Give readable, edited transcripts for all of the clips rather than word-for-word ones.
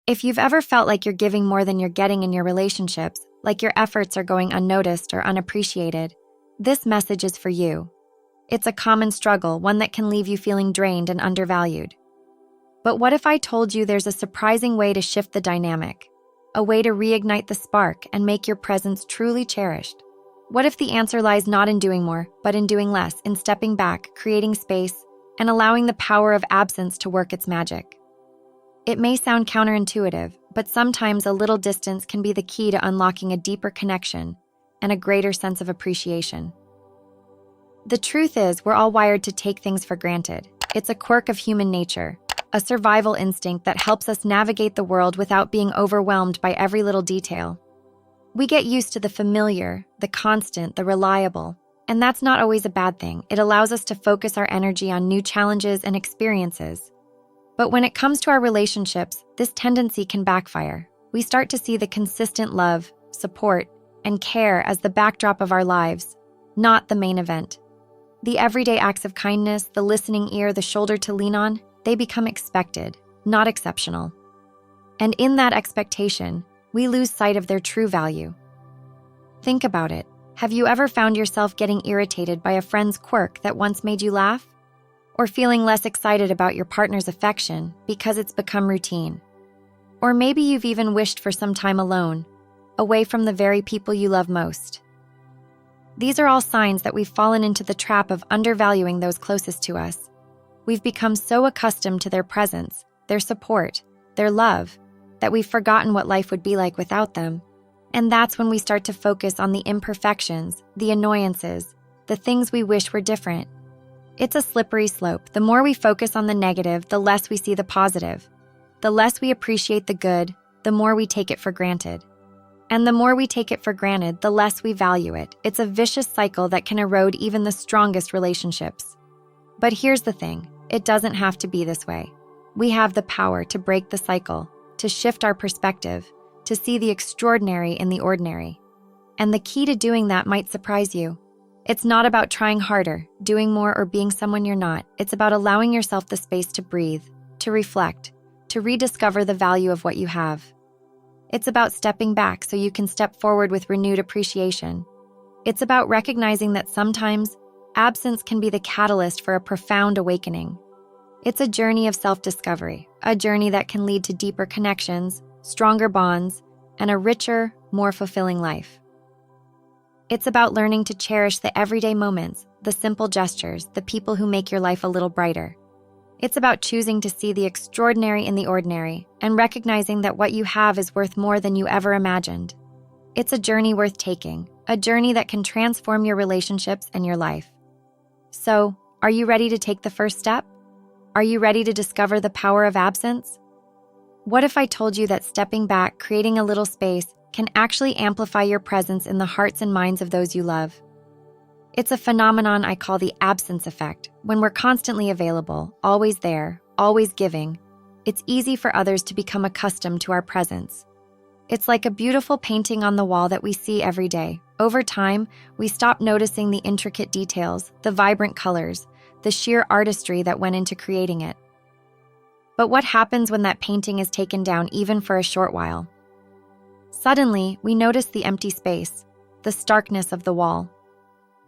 If you've ever felt like you're giving more than you're getting in your relationships, like your efforts are going unnoticed or unappreciated, this message is for you. It's a common struggle, one that can leave you feeling drained and undervalued. But what if I told you there's a surprising way to shift the dynamic? A way to reignite the spark and make your presence truly cherished? What if the answer lies not in doing more, but in doing less, in stepping back, creating space, and allowing the power of absence to work its magic? It may sound counterintuitive, but sometimes a little distance can be the key to unlocking a deeper connection and a greater sense of appreciation. The truth is, we're all wired to take things for granted. It's a quirk of human nature, a survival instinct that helps us navigate the world without being overwhelmed by every little detail. We get used to the familiar, the constant, the reliable, and that's not always a bad thing. It allows us to focus our energy on new challenges and experiences. But when it comes to our relationships, this tendency can backfire. We start to see the consistent love, support, and care as the backdrop of our lives, not the main event. The everyday acts of kindness, the listening ear, the shoulder to lean on, they become expected, not exceptional. And in that expectation, we lose sight of their true value. Think about it. Have you ever found yourself getting irritated by a friend's quirk that once made you laugh? Or feeling less excited about your partner's affection because it's become routine? Or maybe you've even wished for some time alone, away from the very people you love most. These are all signs that we've fallen into the trap of undervaluing those closest to us. We've become so accustomed to their presence, their support, their love, that we've forgotten what life would be like without them. And that's when we start to focus on the imperfections, the annoyances, the things we wish were different. It's a slippery slope. The more we focus on the negative, the less we see the positive. The less we appreciate the good, the more we take it for granted. And the more we take it for granted, the less we value it. It's a vicious cycle that can erode even the strongest relationships. But here's the thing, it doesn't have to be this way. We have the power to break the cycle, to shift our perspective, to see the extraordinary in the ordinary. And the key to doing that might surprise you. It's not about trying harder, doing more, or being someone you're not. It's about allowing yourself the space to breathe, to reflect, to rediscover the value of what you have. It's about stepping back so you can step forward with renewed appreciation. It's about recognizing that sometimes absence can be the catalyst for a profound awakening. It's a journey of self-discovery, a journey that can lead to deeper connections, stronger bonds, and a richer, more fulfilling life. It's about learning to cherish the everyday moments, the simple gestures, the people who make your life a little brighter. It's about choosing to see the extraordinary in the ordinary and recognizing that what you have is worth more than you ever imagined. It's a journey worth taking, a journey that can transform your relationships and your life. So, are you ready to take the first step? Are you ready to discover the power of absence? What if I told you that stepping back, creating a little space, can actually amplify your presence in the hearts and minds of those you love? It's a phenomenon I call the absence effect. When we're constantly available, always there, always giving, it's easy for others to become accustomed to our presence. It's like a beautiful painting on the wall that we see every day. Over time, we stop noticing the intricate details, the vibrant colors, the sheer artistry that went into creating it. But what happens when that painting is taken down even for a short while? Suddenly, we notice the empty space, the starkness of the wall.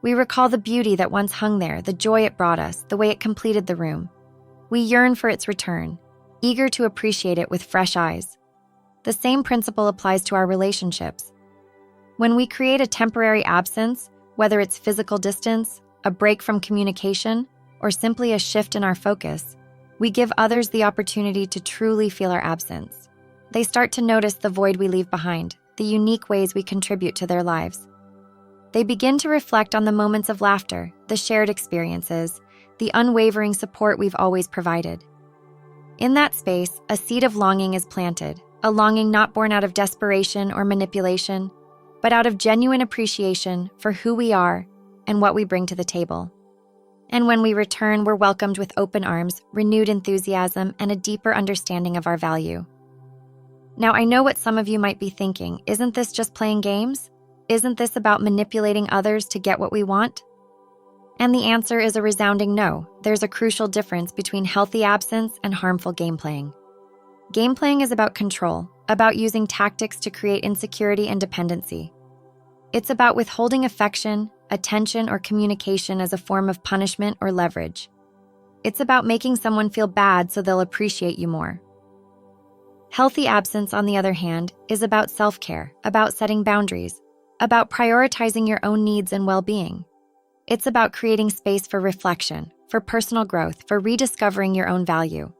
We recall the beauty that once hung there, the joy it brought us, the way it completed the room. We yearn for its return, eager to appreciate it with fresh eyes. The same principle applies to our relationships. When we create a temporary absence, whether it's physical distance, a break from communication, or simply a shift in our focus, we give others the opportunity to truly feel our absence. They start to notice the void we leave behind, the unique ways we contribute to their lives. They begin to reflect on the moments of laughter, the shared experiences, the unwavering support we've always provided. In that space, a seed of longing is planted, a longing not born out of desperation or manipulation, but out of genuine appreciation for who we are and what we bring to the table. And when we return, we're welcomed with open arms, renewed enthusiasm, and a deeper understanding of our value. Now, I know what some of you might be thinking. Isn't this just playing games? Isn't this about manipulating others to get what we want? And the answer is a resounding no. There's a crucial difference between healthy absence and harmful game playing. Game playing is about control, about using tactics to create insecurity and dependency. It's about withholding affection, attention, or communication as a form of punishment or leverage. It's about making someone feel bad so they'll appreciate you more. Healthy absence, on the other hand, is about self-care, about setting boundaries, about prioritizing your own needs and well-being. It's about creating space for reflection, for personal growth, for rediscovering your own value.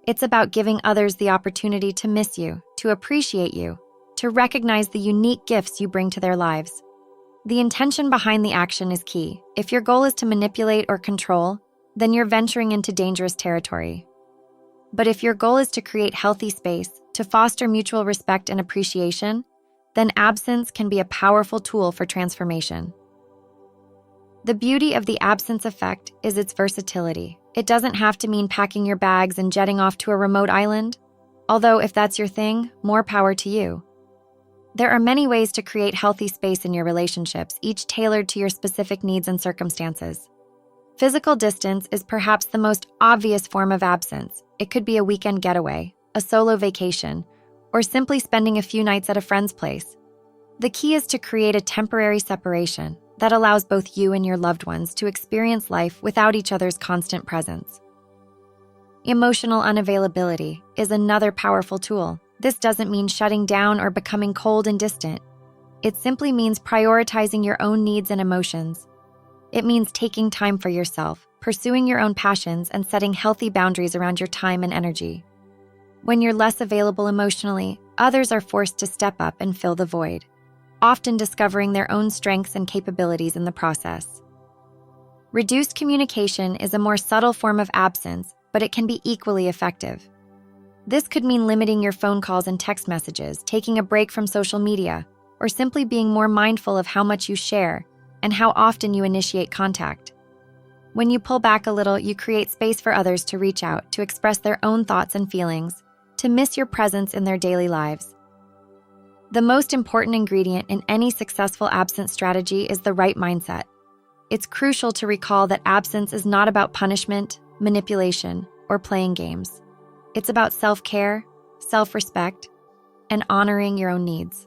It's about giving others the opportunity to miss you, to appreciate you, to recognize the unique gifts you bring to their lives. The intention behind the action is key. If your goal is to manipulate or control, then you're venturing into dangerous territory. But if your goal is to create healthy space, to foster mutual respect and appreciation, then absence can be a powerful tool for transformation. The beauty of the absence effect is its versatility. It doesn't have to mean packing your bags and jetting off to a remote island, although if that's your thing, more power to you. There are many ways to create healthy space in your relationships, each tailored to your specific needs and circumstances. Physical distance is perhaps the most obvious form of absence. It could be a weekend getaway, a solo vacation, or simply spending a few nights at a friend's place. The key is to create a temporary separation that allows both you and your loved ones to experience life without each other's constant presence. Emotional unavailability is another powerful tool. This doesn't mean shutting down or becoming cold and distant. It simply means prioritizing your own needs and emotions. It means taking time for yourself, pursuing your own passions, and setting healthy boundaries around your time and energy. When you're less available emotionally, others are forced to step up and fill the void, often discovering their own strengths and capabilities in the process. Reduced communication is a more subtle form of absence, but it can be equally effective. This could mean limiting your phone calls and text messages, taking a break from social media, or simply being more mindful of how much you share and how often you initiate contact. When you pull back a little, you create space for others to reach out, to express their own thoughts and feelings, to miss your presence in their daily lives. The most important ingredient in any successful absence strategy is the right mindset. It's crucial to recall that absence is not about punishment, manipulation, or playing games. It's about self-care, self-respect, and honoring your own needs.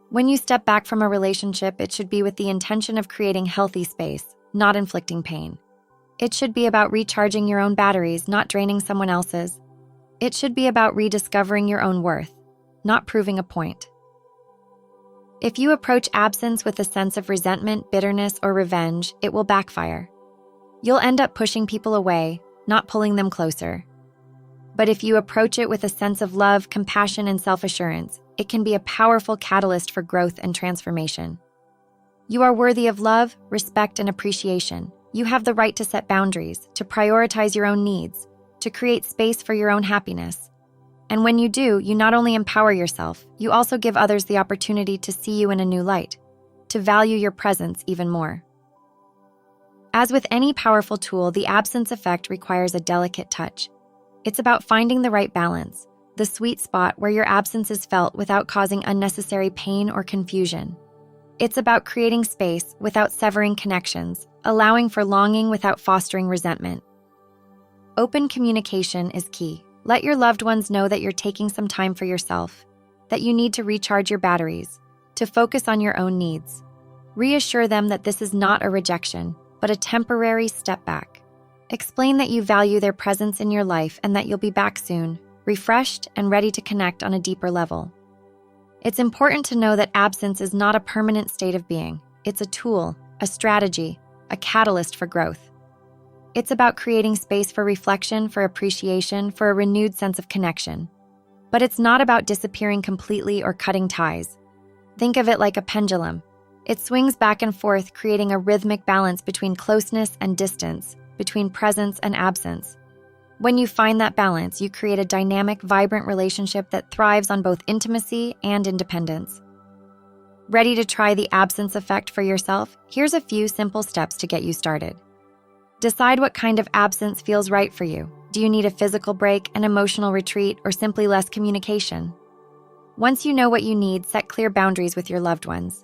When you step back from a relationship, it should be with the intention of creating healthy space, not inflicting pain. It should be about recharging your own batteries, not draining someone else's. It should be about rediscovering your own worth, not proving a point. If you approach absence with a sense of resentment, bitterness, or revenge, it will backfire. You'll end up pushing people away, not pulling them closer. But if you approach it with a sense of love, compassion, and self-assurance, it can be a powerful catalyst for growth and transformation. You are worthy of love, respect, and appreciation. You have the right to set boundaries, to prioritize your own needs, to create space for your own happiness. And when you do, you not only empower yourself, you also give others the opportunity to see you in a new light, to value your presence even more. As with any powerful tool, the absence effect requires a delicate touch. It's about finding the right balance, the sweet spot where your absence is felt without causing unnecessary pain or confusion. It's about creating space without severing connections, allowing for longing without fostering resentment. Open communication is key. Let your loved ones know that you're taking some time for yourself, that you need to recharge your batteries, to focus on your own needs. Reassure them that this is not a rejection, but a temporary step back. Explain that you value their presence in your life and that you'll be back soon, refreshed and ready to connect on a deeper level. It's important to know that absence is not a permanent state of being. It's a tool, a strategy, a catalyst for growth. It's about creating space for reflection, for appreciation, for a renewed sense of connection. But it's not about disappearing completely or cutting ties. Think of it like a pendulum. It swings back and forth, creating a rhythmic balance between closeness and distance, between presence and absence. When you find that balance, you create a dynamic, vibrant relationship that thrives on both intimacy and independence. Ready to try the absence effect for yourself? Here's a few simple steps to get you started. Decide what kind of absence feels right for you. Do you need a physical break, an emotional retreat, or simply less communication? Once you know what you need, set clear boundaries with your loved ones.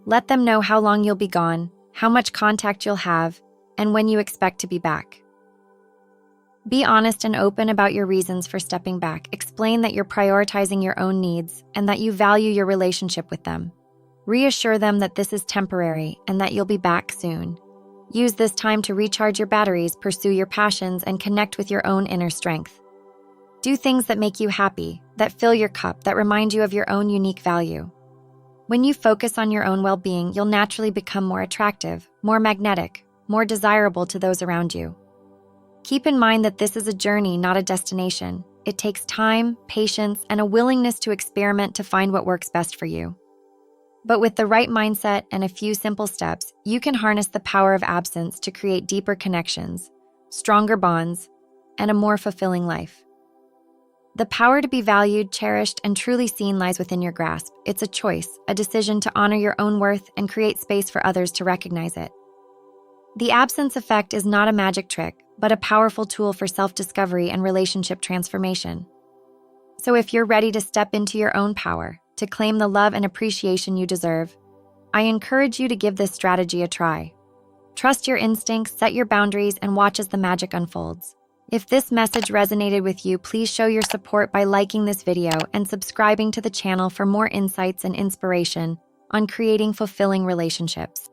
Let them know how long you'll be gone, how much contact you'll have, and when you expect to be back. Be honest and open about your reasons for stepping back. Explain that you're prioritizing your own needs and that you value your relationship with them. Reassure them that this is temporary and that you'll be back soon. Use this time to recharge your batteries, pursue your passions, and connect with your own inner strength. Do things that make you happy, that fill your cup, that remind you of your own unique value. When you focus on your own well-being, you'll naturally become more attractive, more magnetic, more desirable to those around you. Keep in mind that this is a journey, not a destination. It takes time, patience, and a willingness to experiment to find what works best for you. But with the right mindset and a few simple steps, you can harness the power of absence to create deeper connections, stronger bonds, and a more fulfilling life. The power to be valued, cherished, and truly seen lies within your grasp. It's a choice, a decision to honor your own worth and create space for others to recognize it. The absence effect is not a magic trick, but a powerful tool for self-discovery and relationship transformation. So if you're ready to step into your own power, to claim the love and appreciation you deserve, I encourage you to give this strategy a try. Trust your instincts, set your boundaries, and watch as the magic unfolds. If this message resonated with you, please show your support by liking this video and subscribing to the channel for more insights and inspiration on creating fulfilling relationships.